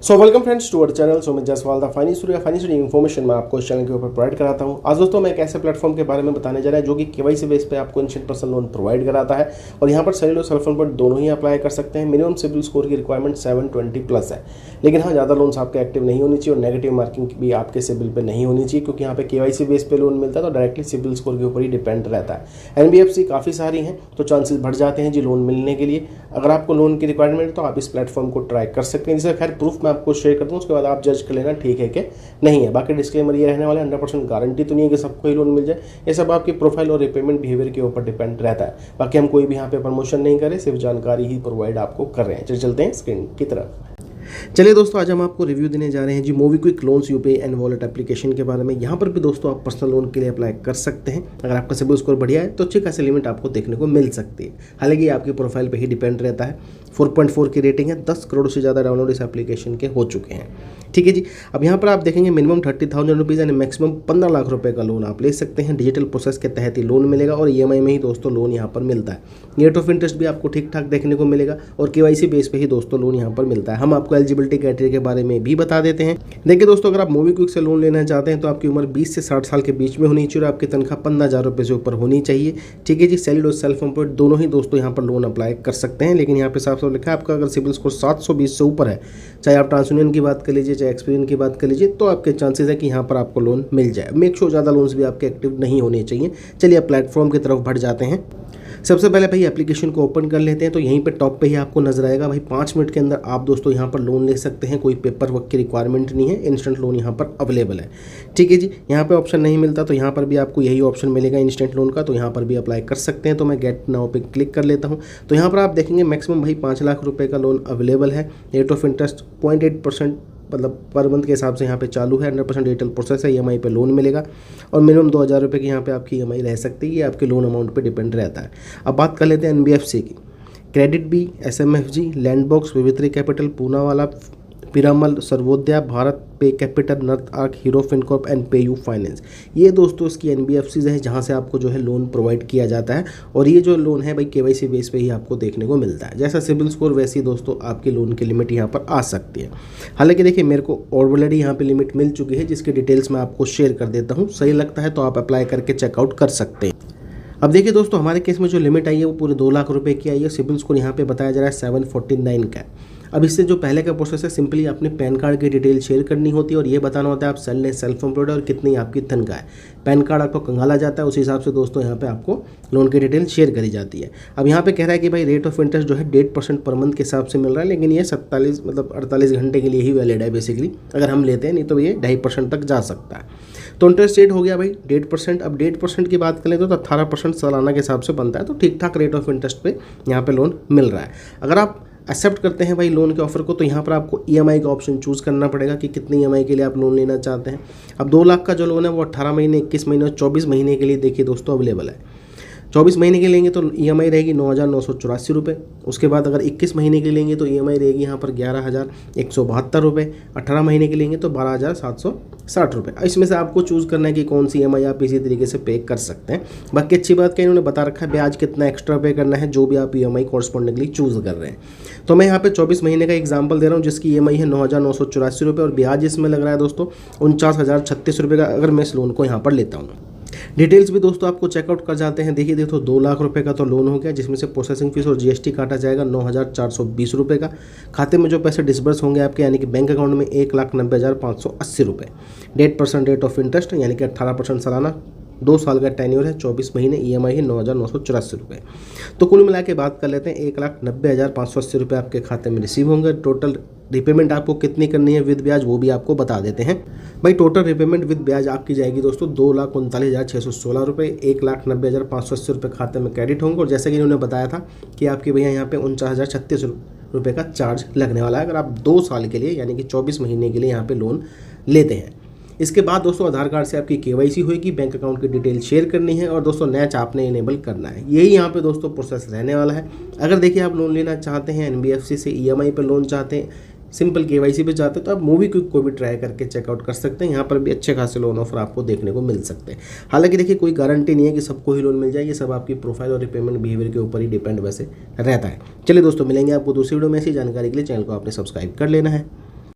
So welcome friends to our channel Sumit Jaiswal the financial information मैं आपको इस चैनल के ऊपर प्रोवाइड कराता हूं। आज दोस्तों मैं एक ऐसे प्लेटफॉर्म के बारे में बताने जा रहा है जो कि केवाईसी बेस पे आपको इंस्टेंट पर्सनल लोन प्रोवाइड कराता है और यहां पर सैलरी और सेल्फ एम्प्लॉयड दोनों ही अप्लाई कर सकते हैं। मिनिमम सिबिल स्कोर की रिक्वायरमेंट 720+ है, लेकिन हाँ ज़्यादा लोन्स आपके एक्टिव नहीं होनी चाहिए और नेगेटिव मार्किंग भी आपके सिबिल पे नहीं होनी चाहिए, क्योंकि यहाँ पे केवाईसी बेस पे लोन मिलता है तो डायरेक्टली सिबिल स्कोर के ऊपर ही डिपेंड रहता है। एनबीएफसी काफ़ी सारी हैं तो चांसेस बढ़ जाते हैं जी लोन मिलने के लिए। अगर आपको लोन की रिक्वायरमेंट है तो आप इस प्लेटफॉर्म को ट्राई कर सकते हैं, जिसका खैर प्रूफ मैं आपको शेयर कर दूँ, उसके बाद आप जज कर लेना ठीक है कि नहीं है। बाकी डिस्क्लेमर ये रहने वाला है, 100% गारंटी तो नहीं है कि सबको ही लोन मिल जाए, ये सब आपकी प्रोफाइल और रिपेमेंट बिहेवियर के ऊपर डिपेंड रहता है। बाकी हम कोई भी यहाँ पे प्रमोशन नहीं करें, सिर्फ जानकारी ही प्रोवाइड आपको कर रहे हैं। चलते हैं स्क्रीन की तरफ। चलिए दोस्तों, आज हम आपको रिव्यू देने जा रहे हैं जी MobiKwik loans UPI and wallet application के बारे में। यहाँ पर भी दोस्तों आप पर्सनल लोन के लिए अप्लाई कर सकते हैं। अगर आपका सिबिल स्कोर बढ़िया है तो अच्छी खासी लिमिट आपको देखने को मिल सकती है। हालांकि आपकी प्रोफाइल पे ही डिपेंड रहता है। 4.4 की रेटिंग है, 10 करोड़ से ज़्यादा डाउनलोड इस एप्लीकेशन के हो चुके हैं। ठीक है जी। अब यहाँ पर आप देखेंगे मिनिमम 30,000 रुपीज़ यानी मैक्सिमम 15 लाख रुपए का लोन आप ले सकते हैं। डिजिटल प्रोसेस के तहत ही लोन मिलेगा और ईएमआई में ही दोस्तों लोन यहाँ पर मिलता है। रेट ऑफ इंटरेस्ट भी आपको ठीक ठाक देखने को मिलेगा और केवाईसी बेस पे ही दोस्तों लोन यहाँ पर मिलता है। हम आपको एलिजिबिलिटी क्राइटेरिया के बारे में भी बता देते हैं। देखिए दोस्तों, अगर आप मोबीक्विक से लोन लेना चाहते हैं तो आपकी उम्र 20 से 60 साल के बीच में होनी चाहिए और आपकी तनख्वाह 15,000 रुपये से ऊपर होनी चाहिए। ठीक है जी। सैलरी और सेल्फ एम्प्लॉयड दोनों ही दोस्तों यहाँ पर लोन अप्लाई कर सकते हैं, लेकिन यहाँ पे साफ साफ लिखा है आपका अगर सिबिल स्कोर 720 से ऊपर है, चाहे आप ट्रांसयूनियन की बात कर लीजिए चाहे एक्सपीरियन की बात कर लीजिए, तो आपके चांसेस है कि यहाँ पर आपको लोन मिल जाए। मेक श्योर ज़्यादा लोन्स भी आपके एक्टिव नहीं होने चाहिए। चलिए आप प्लेटफॉर्म की तरफ बढ़ जाते हैं। सबसे पहले भाई एप्लीकेशन को ओपन कर लेते हैं तो यहीं पे टॉप पे ही आपको नजर आएगा भाई 5 मिनट के अंदर आप दोस्तों यहाँ पर लोन ले सकते हैं। कोई पेपर वर्क की रिक्वायरमेंट नहीं है, इंस्टेंट लोन यहाँ पर अवेलेबल है। ठीक है जी। यहाँ पे ऑप्शन नहीं मिलता तो यहाँ पर भी आपको यही ऑप्शन मिलेगा इंस्टेंट लोन का, तो यहाँ पर भी अप्लाई कर सकते हैं। तो मैं गेट नाउ पे क्लिक कर लेता हूँ। तो यहाँ पर आप देखेंगे मैक्सिमम भाई 5 लाख रुपये का लोन अवेलेबल है। रेट ऑफ इंटरेस्ट 0.8% मतलब पर मंथ के हिसाब से यहाँ पे चालू है। 100% डिजिटल प्रोसेस है। ईएमआई पे लोन मिलेगा और मिनिमम 2,000 रुपये की यहाँ पे आपकी ईएमआई रह सकती है। ये आपके लोन अमाउंट पे डिपेंड रहता है। अब बात कर लेते हैं एनबीएफसी की। क्रेडिट बी, एसएमएफजी, लैंडबॉक्स, विवित्री कैपिटल, पूनावाला, पिरामल, सर्वोदया, भारत पे कैपिटल, नर्थ आर्क, हीरो फिनकॉर्प एंड पेयू फाइनेंस, ये दोस्तों इसकी एनबीएफसीज है जहाँ से आपको जो है लोन प्रोवाइड किया जाता है। और ये जो लोन है भाई केवाईसी बेस पे ही आपको देखने को मिलता है। जैसा सिबिल स्कोर वैसी दोस्तों आपकी लोन की लिमिट यहाँ पर आ सकती है। हालांकि देखिए मेरे को ऑलरेडी यहाँ पे लिमिट मिल चुकी है, जिसकी डिटेल्स मैं आपको शेयर कर देता हूँ। सही लगता है तो आप अप्लाई करके चेकआउट कर सकते हैं। अब देखिए दोस्तों, हमारे केस में जो लिमिट आई है वो पूरे 2 लाख रुपए की आई है। सिबिल स्कोर यहाँ पे बताया जा रहा है 749 का है। अब इससे जो पहले का प्रोसेस है, सिंपली अपने पैन कार्ड की डिटेल शेयर करनी होती है और ये बताना होता है आप सेल्फ एम्प्लॉयड और कितनी आपकी तनख्वाह है। पैन कार्ड आपको कंगाला जाता है, उस हिसाब से दोस्तों यहाँ पे आपको लोन की डिटेल शेयर करी जाती है। अब यहाँ पे कह रहा है कि भाई रेट ऑफ इंटरेस्ट जो है 1.5% पर मंथ के हिसाब से मिल रहा है, लेकिन ये 48 घंटे के लिए ही वैलिड है बेसिकली, अगर हम लेते हैं, नहीं तो ये 2.5% तक जा सकता है। तो इंटरेस्ट रेट हो गया भाई 1.5%। अब 1.5% की बात करें तो 18% सालाना के हिसाब से बनता है, तो ठीक ठाक रेट ऑफ इंटरेस्ट पे यहाँ पे लोन मिल रहा है। अगर आप एक्सेप्ट करते हैं भाई लोन के ऑफर को, तो यहाँ पर आपको ईएमआई का ऑप्शन चूज़ करना पड़ेगा कि कितनी ईएमआई के लिए आप लोन लेना चाहते हैं। अब 2 लाख का जो लोन है वो 18 महीने, 21 महीने और 24 महीने के लिए देखिए दोस्तों अवेलेबल है। 24 महीने के लेंगे तो ईएमआई रहेगी 9,984 रुपये। उसके बाद अगर 21 महीने के लेंगे तो ईएमआई रहेगी यहाँ पर 11,172 रुपये। 18 महीने के लेंगे तो 12,760 रुपये। इसमें से आपको चूज़ करना है कि कौन सी ईएमआई आप इसी तरीके से पे कर सकते हैं। बाकी अच्छी बात क्या इन्होंने बता रखा है ब्याज कितना एक्स्ट्रा पे करना है जो भी आप ईएमआई कॉरस्पॉन्डिंगली चूज़ कर रहे हैं। तो मैं यहाँ पे 24 महीने का एग्जाम्पल दे रहा हूँ जिसकी ईएमआई है 9,984 रुपये और ब्याज इसमें लग रहा है दोस्तों 49,036 रुपये का, अगर मैं इस लोन को यहाँ पर लेता हूँ। डिटेल्स भी दोस्तों आपको चेकआउट कर जाते हैं। देखिए 2 लाख रुपए का तो लोन हो गया, जिसमें से प्रोसेसिंग फीस और जीएसटी काटा जाएगा 9,420 रुपये का। खाते में जो पैसे डिसबर्स होंगे आपके यानी कि बैंक अकाउंट में 1,90,580 रुपये। 1.5% रेट ऑफ इंटरेस्ट यानी कि 18% सालाना, 2 साल का टेन्योर है, 24 महीने, ईएमआई है 9,984 रुपये। तो कुल मिला के बात कर लेते हैं 1,90,580 रुपये आपके खाते में रिसीव होंगे। टोटल रिपेमेंट आपको कितनी करनी है विद ब्याज वो भी आपको बता देते हैं। भाई टोटल रिपेमेंट विद ब्याज आपकी जाएगी दोस्तों 2,39,616 रुपये। 1,90,580 रुपये खाते में क्रेडिट होंगे और जैसे कि इन्होंने बताया था कि आपके भैया यहाँ पे 49,036 रुपये का चार्ज लगने वाला है अगर आप 2 साल के लिए यानी कि 24 महीने के लिए यहाँ पे लोन लेते हैं। इसके बाद दोस्तों आधार कार्ड से आपकी केवाईसी होगी, बैंक अकाउंट की डिटेल शेयर करनी है और दोस्तों नैच आपने इनेबल करना है। यही यहाँ पे दोस्तों प्रोसेस रहने वाला है। अगर देखिए आप लोन लेना चाहते हैं एनबीएफसी से, ईएमआई पे लोन चाहते हैं, सिंपल केवाईसी पे चाहते हैं, तो आप मोबीक्विक को भी ट्राई करके चेकआउट कर सकते हैं। यहाँ पर भी अच्छे खासे लोन ऑफर आपको देखने को मिल सकते हैं। हालांकि देखिए कोई गारंटी नहीं है कि सबको ही लोन मिल जाए, ये सब आपकी प्रोफाइल और रिपेमेंट बिहेवियर के ऊपर ही डिपेंड वैसे रहता है। चलिए दोस्तों, मिलेंगे आपको दूसरी वीडियो में। ऐसी जानकारी के लिए चैनल को आपने सब्सक्राइब कर लेना है।